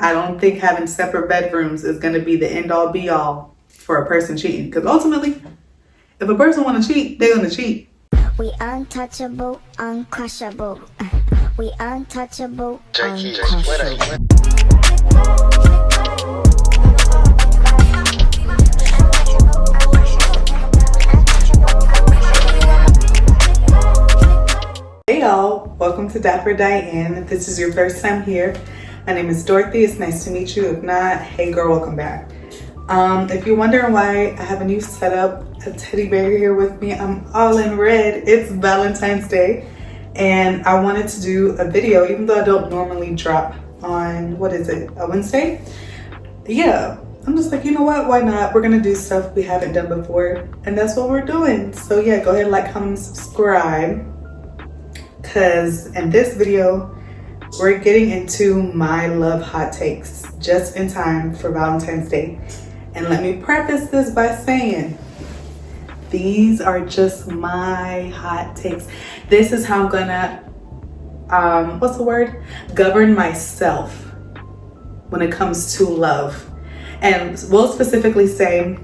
I don't think having separate bedrooms is going to be the end all be all for a person cheating. Because ultimately, if a person want to cheat, they're going to cheat. We untouchable, uncrushable. We untouchable, uncrushable. Hey y'all, welcome to Dapper Diane. If this is your first time here, my name is Dorothy. It's nice to meet you. If not, hey girl, welcome back. If you're wondering why I have a new setup, a teddy bear here with me, I'm all in red. It's Valentine's Day, and I wanted to do a video, even though I don't normally drop on, a Wednesday? Yeah, I'm just like, you know what, why not? We're gonna do stuff we haven't done before, and that's what we're doing. So yeah, go ahead and like, comment, subscribe, because in this video, we're getting into my love hot takes just in time for Valentine's Day. And let me preface this by saying, these are just my hot takes. This is how I'm gonna, govern myself when it comes to love. And we'll specifically say,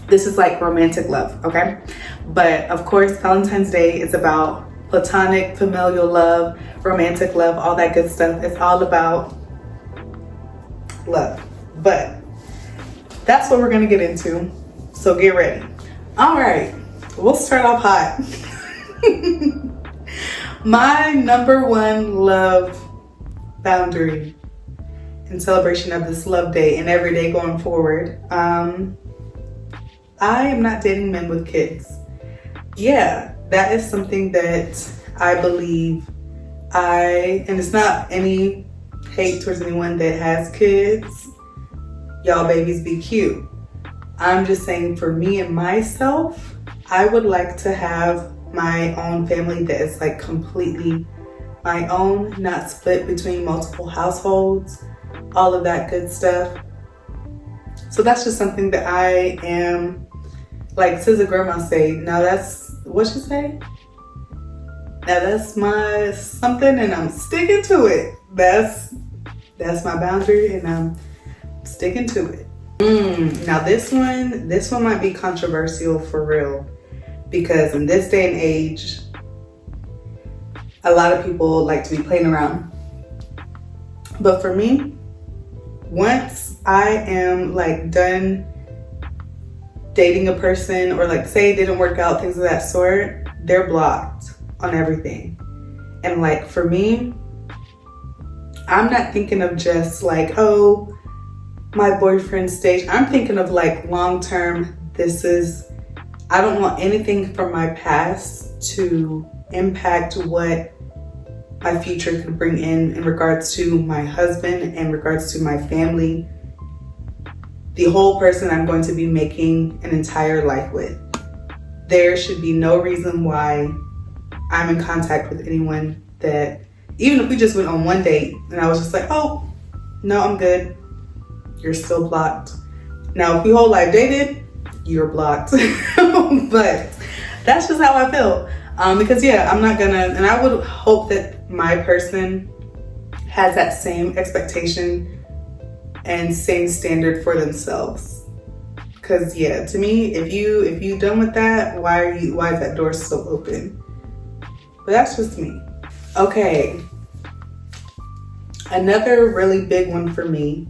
this is like romantic love, okay? But of course, Valentine's Day is about platonic, familial love, romantic love, all that good stuff. It's all about love. But that's what we're gonna get into. So get ready. All right, we'll start off hot. My number one love boundary in celebration of this love day and every day going forward. I am not dating men with kids. Yeah, that is something that I believe and it's not any hate towards anyone that has kids. Y'all babies be cute. I'm just saying, for me and myself, I would like to have my own family that is like completely my own, not split between multiple households, all of that good stuff. So that's just something that I am, like SZA grandma say, now that's, what she say? Now that's my something and I'm sticking to it. That's my boundary and I'm sticking to it. Now this one might be controversial for real, because in this day and age, a lot of people like to be playing around. But for me, once I am like done dating a person, or like say it didn't work out, things of that sort, they're blocked on everything. And like for me, I'm not thinking of just like, oh, my boyfriend stage. I'm thinking of like long-term, I don't want anything from my past to impact what my future could bring in regards to my husband, in regards to my family, the whole person I'm going to be making an entire life with. There should be no reason why I'm in contact with anyone that, even if we just went on one date and I was just like, oh, no, I'm good. You're still blocked. Now, if we whole life dated, you're blocked. But that's just how I feel. Because yeah, I'm not gonna, and I would hope that my person has that same expectation and same standard for themselves. Because yeah, to me, if you done with that, why is that door still open? But that's just me. Okay. Another really big one for me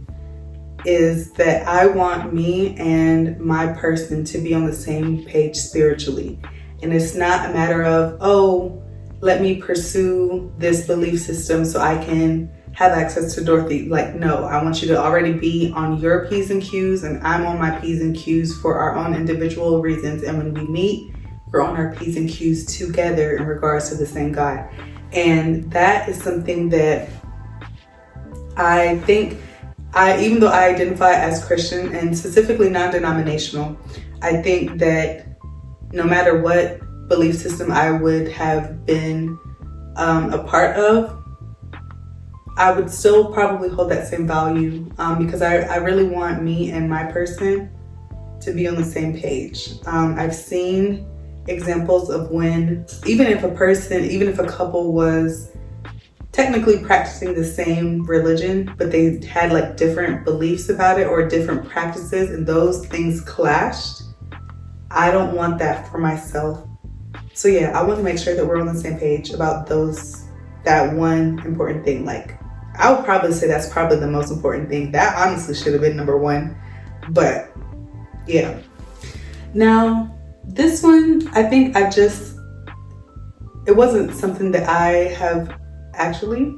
is that I want me and my person to be on the same page spiritually. And it's not a matter of, oh, let me pursue this belief system so I can have access to Dorothy. Like, no, I want you to already be on your P's and Q's and I'm on my P's and Q's for our own individual reasons. And when we meet, we're on our P's and Q's together in regards to the same God. And that is something that I think, even though I identify as Christian and specifically non-denominational, I think that no matter what belief system I would have been a part of, I would still probably hold that same value because I really want me and my person to be on the same page. I've seen examples of when, even if a couple was technically practicing the same religion, but they had like different beliefs about it or different practices, and those things clashed. I don't want that for myself. So yeah, I want to make sure that we're on the same page about that one important thing. Like, I would probably say that's probably the most important thing. That honestly should have been number one. But yeah. Now, this one, I think it wasn't something that I have actually,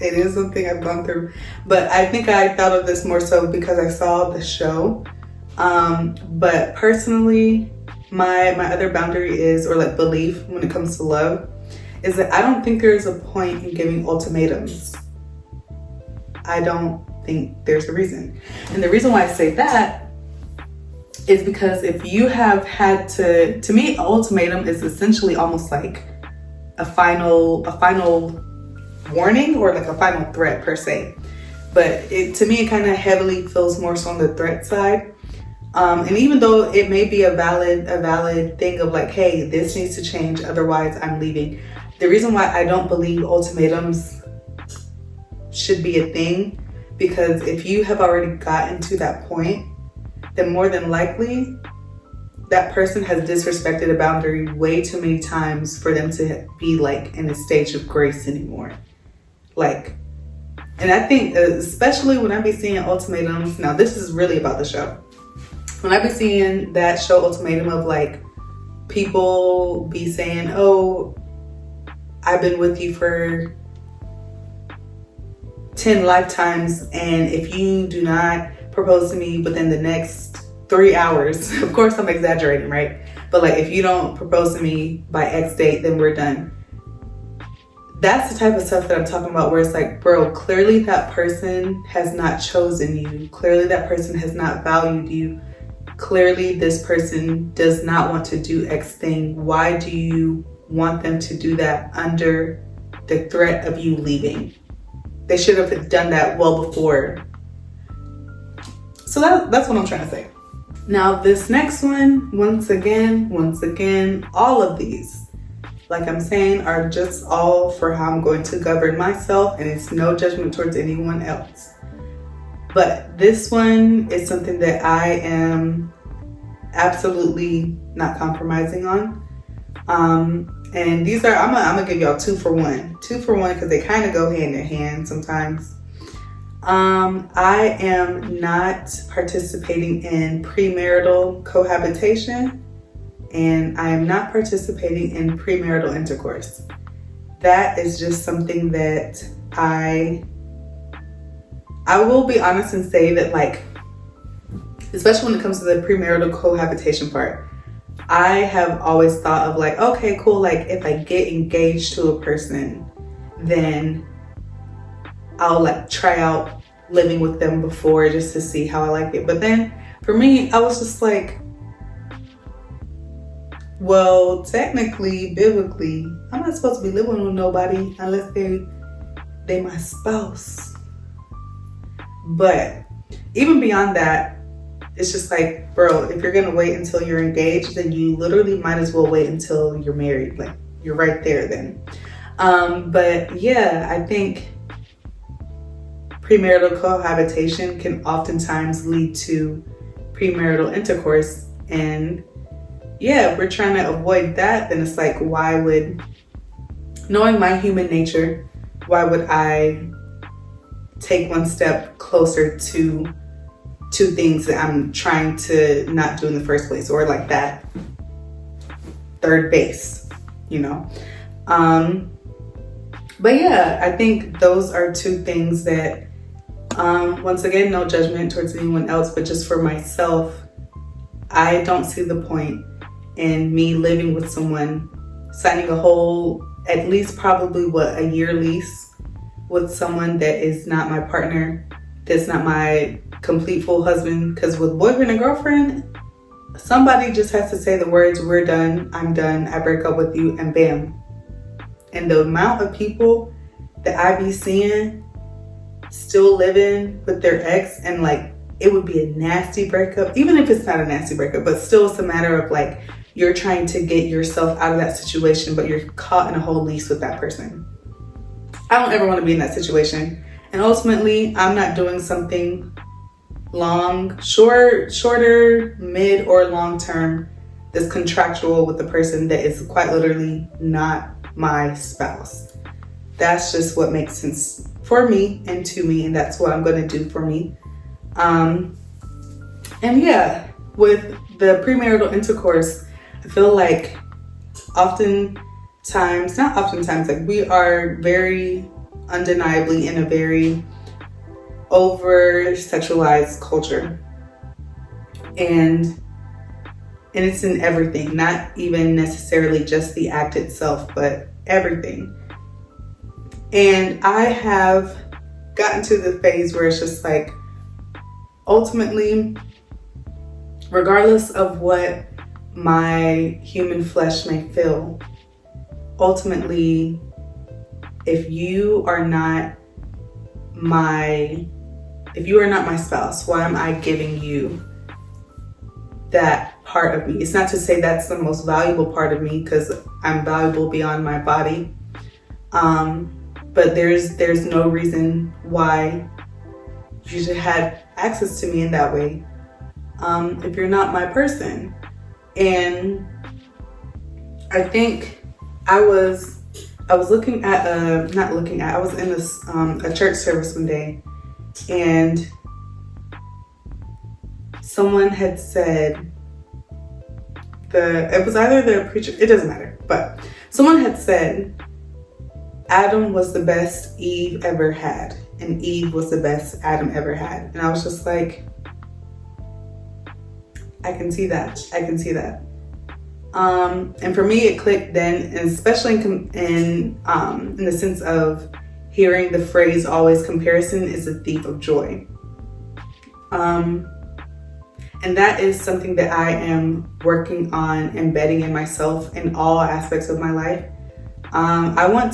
it is something I've gone through, but I think I thought of this more so because I saw the show. But personally, my other boundary is, or like belief when it comes to love, is that I don't think there's a point in giving ultimatums. I don't think there's a reason. And the reason why I say that is because if you have had to me, an ultimatum is essentially almost like a final warning or like a final threat per se. But to me, it kind of heavily feels more so on the threat side. And even though it may be a valid thing of like, hey, this needs to change, otherwise I'm leaving. The reason why I don't believe ultimatums should be a thing, because if you have already gotten to that point, then more than likely that person has disrespected a boundary way too many times for them to be like in a stage of grace anymore. Like, and I think especially when I be seeing ultimatums, now this is really about the show. When I be seeing that show ultimatum of like people be saying, oh, I've been with you for 10 lifetimes, and if you do not propose to me within the next 3 hours, of course I'm exaggerating, right? But like, if you don't propose to me by X date, then we're done. That's the type of stuff that I'm talking about, where it's like, bro, clearly that person has not chosen you. Clearly that person has not valued you. Clearly this person does not want to do X thing. Why do you want them to do that under the threat of you leaving? They should have done that well before. So that's what I'm trying to say. Now this next one, once again, all of these, like I'm saying, are just all for how I'm going to govern myself, and it's no judgment towards anyone else. But this one is something that I am absolutely not compromising on. And these are, I'm gonna give y'all 2 for 1. 2 for 1 because they kind of go hand in hand sometimes. I am not participating in premarital cohabitation, and I am not participating in premarital intercourse. That is just something that I will be honest and say that, like, especially when it comes to the premarital cohabitation part, I have always thought of like, okay, cool, like if I get engaged to a person, then I'll like try out living with them before just to see how I like it. But then for me, I was just like, well, technically, biblically, I'm not supposed to be living with nobody unless they my spouse. But even beyond that, it's just like, bro, if you're gonna wait until you're engaged, then you literally might as well wait until you're married. Like, you're right there then. But yeah, I think premarital cohabitation can oftentimes lead to premarital intercourse. And yeah, if we're trying to avoid that, then it's like, why would, knowing my human nature, why would I take one step closer to things that I'm trying to not do in the first place, or like that third base, you know? But yeah, I think those are 2 things that, once again, no judgment towards anyone else, but just for myself, I don't see the point in me living with someone, signing a whole, at least probably a year lease with someone that is not my partner, that's not my complete full husband. Because with boyfriend and girlfriend, somebody just has to say the words, we're done, I'm done, I break up with you, and bam. And the amount of people that I be seeing still living with their ex, and like, it would be a nasty breakup, even if it's not a nasty breakup, but still it's a matter of like, you're trying to get yourself out of that situation, but you're caught in a whole lease with that person. I don't ever want to be in that situation. And ultimately, I'm not doing something shorter, mid, or long term that's contractual with the person that is quite literally not my spouse. That's just what makes sense for me and to me, and that's what I'm going to do for me. And yeah, with the premarital intercourse, I feel like not oftentimes, like we are very undeniably in a very over sexualized culture. And it's in everything, not even necessarily just the act itself, but everything. And I have gotten to the phase where it's just like, ultimately, regardless of what my human flesh may feel, ultimately, if you are not my spouse, why am I giving you that part of me? It's not to say that's the most valuable part of me, because I'm valuable beyond my body. But there's no reason why you should have access to me in that way, if you're not my person. And I think I was in a church service one day, and someone had said, it was either the preacher, it doesn't matter, but someone had said Adam was the best Eve ever had, and Eve was the best Adam ever had. And I was just like, I can see that. And for me, it clicked then, and especially in the sense of hearing the phrase always comparison is a thief of joy. And that is something that I am working on embedding in myself in all aspects of my life. I want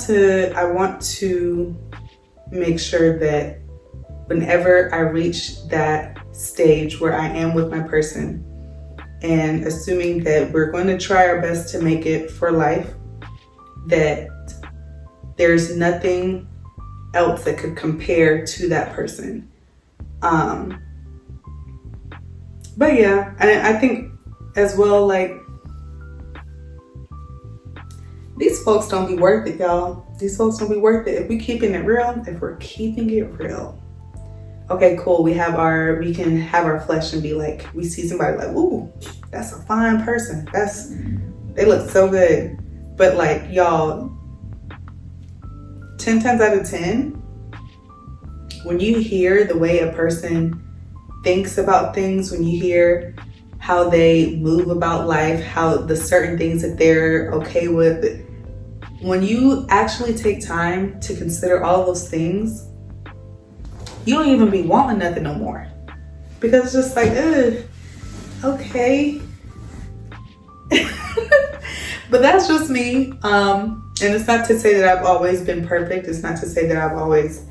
to make sure that whenever I reach that stage where I am with my person, and assuming that we're going to try our best to make it for life, that there's nothing else that could compare to that person. But yeah, and I think as well, like, these folks don't be worth it, y'all. These folks don't be worth it. If we're keeping it real, okay, cool. We can have our flesh and be like, we see somebody like, ooh, that's a fine person. They look so good. But like, y'all, 10 times out of 10, when you hear the way a person thinks about things, when you hear how they move about life, how the certain things that they're okay with, when you actually take time to consider all those things, you don't even be wanting nothing no more. Because it's just like, okay. But that's just me. And it's not to say that I've always been perfect. It's not to say that I've always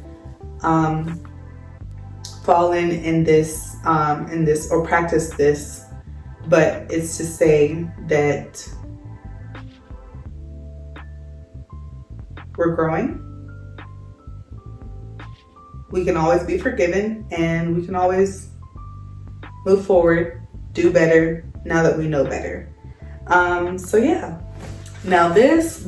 fallen in this or practiced this. But it's to say that we're growing. We can always be forgiven, and we can always move forward, do better now that we know better. So yeah. Now this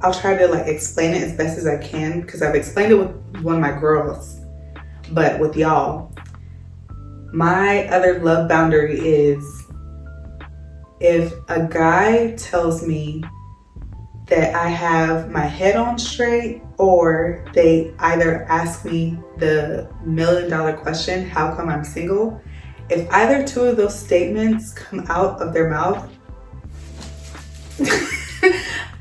I'll try to like explain it as best as I can, because I've explained it with one of my girls, but with y'all, my other love boundary is if a guy tells me that I have my head on straight, or they either ask me the $1 million question, how come I'm single? If either two of those statements come out of their mouth,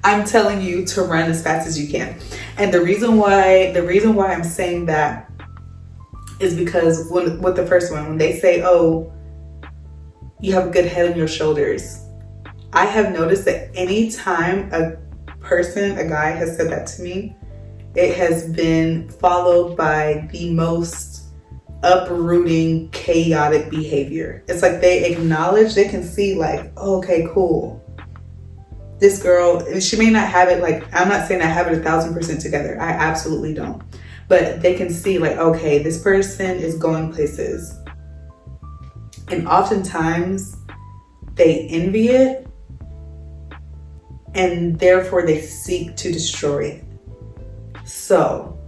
I'm telling you to run as fast as you can. And the reason why I'm saying that is because with the first one, when they say, oh, you have a good head on your shoulders, I have noticed that anytime a guy has said that to me, it has been followed by the most uprooting, chaotic behavior. It's like they can see like, oh, okay, cool. this girl, she may not have it like, I'm not saying I have it 1,000% together. I absolutely don't. But they can see like, okay, this person is going places. And oftentimes they envy it, and therefore they seek to destroy it. So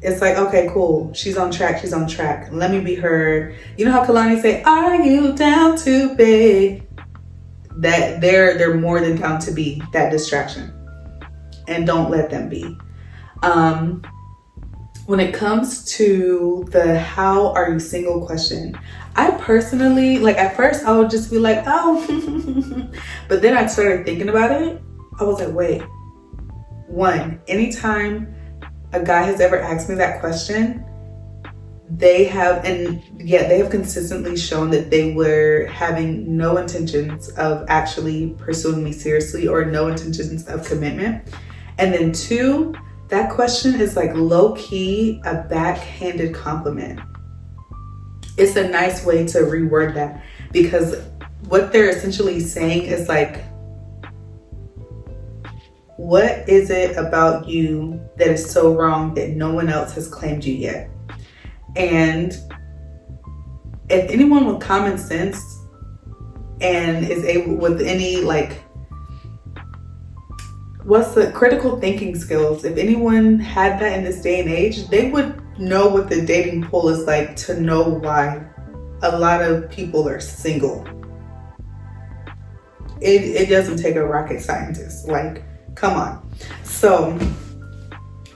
it's like, okay, cool. She's on track. She's on track. Let me be her. You know how Kalani say, "Are you down to be?" That they're more than down to be that distraction, and don't let them be. When it comes to the "how are you single" question, I personally, like, at first I would just be like, oh, but then I started thinking about it. I was like, wait. One, anytime a guy has ever asked me that question, they have consistently shown that they were having no intentions of actually pursuing me seriously, or no intentions of commitment. And then two, that question is like low-key a backhanded compliment. It's a nice way to reword that, because what they're essentially saying is like, what is it about you that is so wrong that no one else has claimed you yet? And if anyone with common sense and is able, with any like, what's the critical thinking skills, if anyone had that in this day and age, they would know what the dating pool is like, to know why a lot of people are single. It doesn't take a rocket scientist. Like, come on. So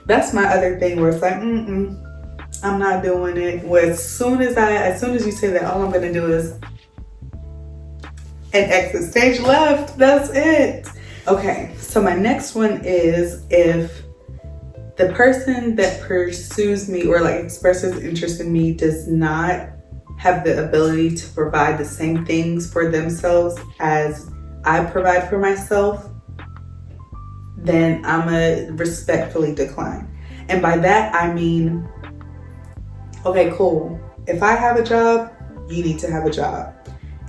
that's my other thing, where it's like, I'm not doing it. Where as soon as you say that, all I'm gonna do is an exit stage left. That's it. Okay, so my next one is, if the person that pursues me or like expresses interest in me does not have the ability to provide the same things for themselves as I provide for myself, then I'm gonna respectfully decline. And by that, I mean, okay, cool. If I have a job, you need to have a job.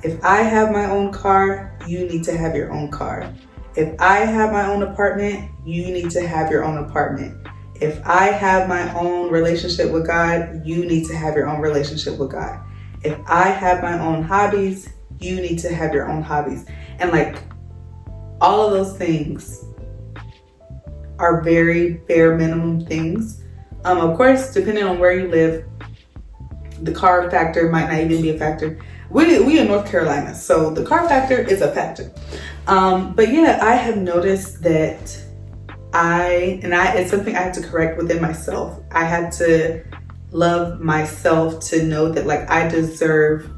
If I have my own car, you need to have your own car. If I have my own apartment, you need to have your own apartment. If I have my own relationship with God, you need to have your own relationship with God. If I have my own hobbies, you need to have your own hobbies. And like, all of those things are very bare minimum things. Of course, depending on where you live, the car factor might not even be a factor. We in North Carolina, so the car factor is a factor. But yeah, I have noticed that it's something I had to correct within myself. I had to love myself to know that like, I deserve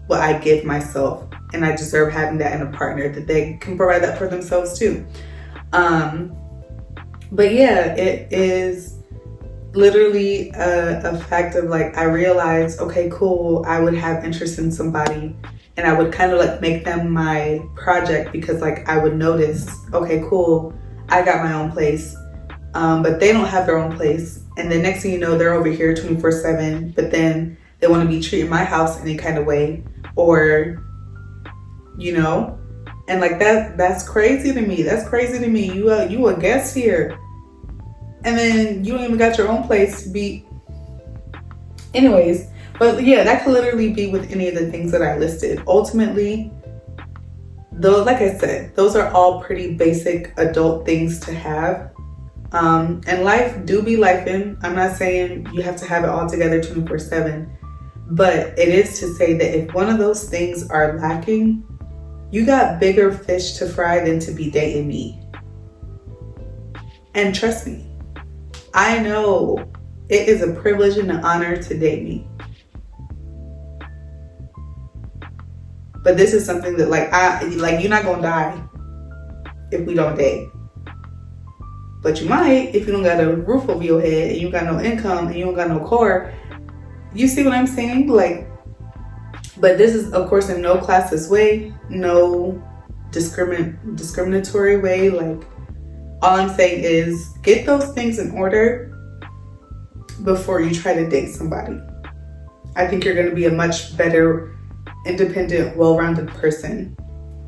what I give myself, and I deserve having that in a partner, that they can provide that for themselves too. But yeah, it is literally a fact of like, I realized, okay, cool, I would have interest in somebody, and I would kind of like make them my project, because like, I would notice, okay, cool, I got my own place, but they don't have their own place. And the next thing you know, they're over here 24/7, but then they want to be treating my house any kind of way, or, you know, and like that's crazy to me. That's crazy to me. You a guest here, and then you don't even got your own place to be. Anyways, but yeah, that could literally be with any of the things that I listed. Ultimately, though, like I said, those are all pretty basic adult things to have. And life do be lifing. I'm not saying you have to have it all together 24/7, but it is to say that if one of those things are lacking, you got bigger fish to fry than to be dating me. And trust me, I know it is a privilege and an honor to date me. But this is something that like you're not gonna die if we don't date. But you might if you don't got a roof over your head, and you got no income, and you don't got no car. You see what I'm saying? Like, but this is of course in no classist way, no discriminatory way. Like, all I'm saying is get those things in order before you try to date somebody. I think you're gonna be a much better, independent, well-rounded person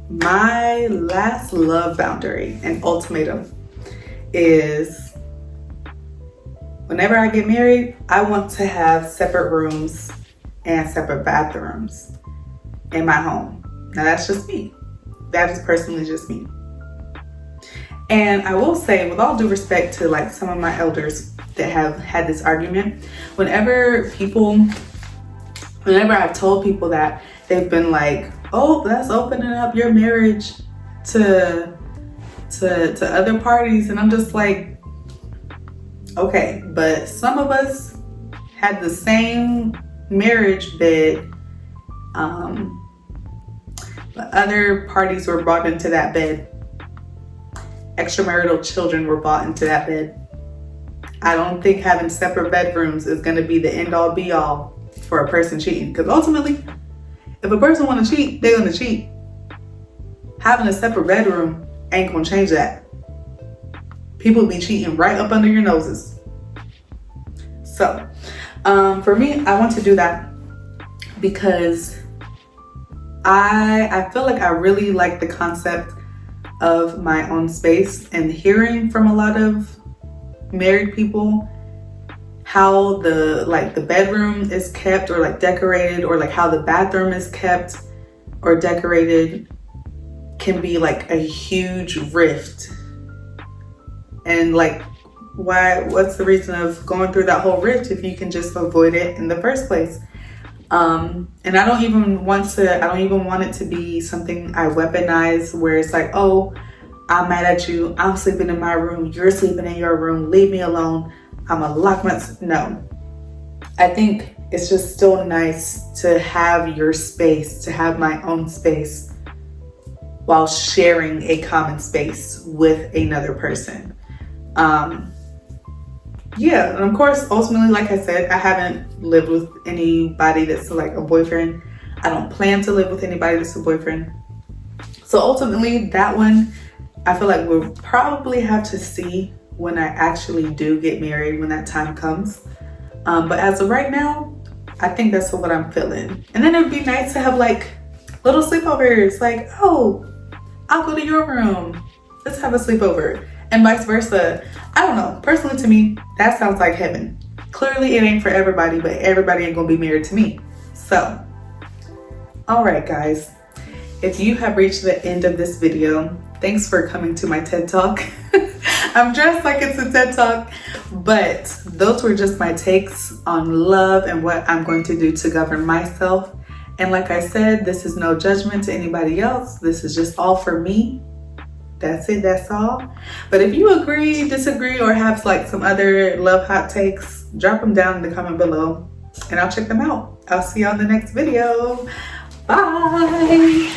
my last love boundary and ultimatum is whenever I get married, I want to have separate rooms and separate bathrooms in my home. Now that's just me. That is personally just me. And I will say, with all due respect to like some of my elders that have had this argument, whenever I've told people that, they've been like, oh, that's opening up your marriage to other parties. And I'm just like, okay, but some of us had the same marriage bed, but other parties were brought into that bed. Extramarital children were brought into that bed. I don't think having separate bedrooms is going to be the end all be all for a person cheating, because ultimately, if a person want to cheat, they're going to cheat. Having a separate bedroom ain't going to change that. People be cheating right up under your noses. So, for me, I want to do that because I feel like I really like the concept of my own space, and hearing from a lot of married people how the bedroom is kept or like decorated, or like how the bathroom is kept or decorated can be like a huge rift. And like, what's the reason of going through that whole rift if you can just avoid it in the first place? And I don't even want it to be something I weaponize where it's like, oh, I'm mad at you, I'm sleeping in my room, you're sleeping in your room, leave me alone, I'm a lock myself. No. I think it's just still nice to have your space, to have my own space while sharing a common space with another person. Yeah, and of course, ultimately, like I said, I haven't lived with anybody that's like a boyfriend. I don't plan to live with anybody that's a boyfriend. So ultimately, that one, I feel like we'll probably have to see when I actually do get married, when that time comes. But as of right now, I think that's what I'm feeling. And then it would be nice to have like little sleepovers, like, oh, I'll go to your room, let's have a sleepover, and vice versa. I don't know, personally to me, that sounds like heaven. Clearly it ain't for everybody, but everybody ain't gonna be married to me. So, all right guys, if you have reached the end of this video, thanks for coming to my TED Talk. I'm dressed like it's a TED Talk, but those were just my takes on love and what I'm going to do to govern myself. And like I said, this is no judgment to anybody else. This is just all for me. That's it, that's all. But if you agree, disagree, or have like some other love hot takes, drop them down in the comment below and I'll check them out. I'll see you on the next video. Bye.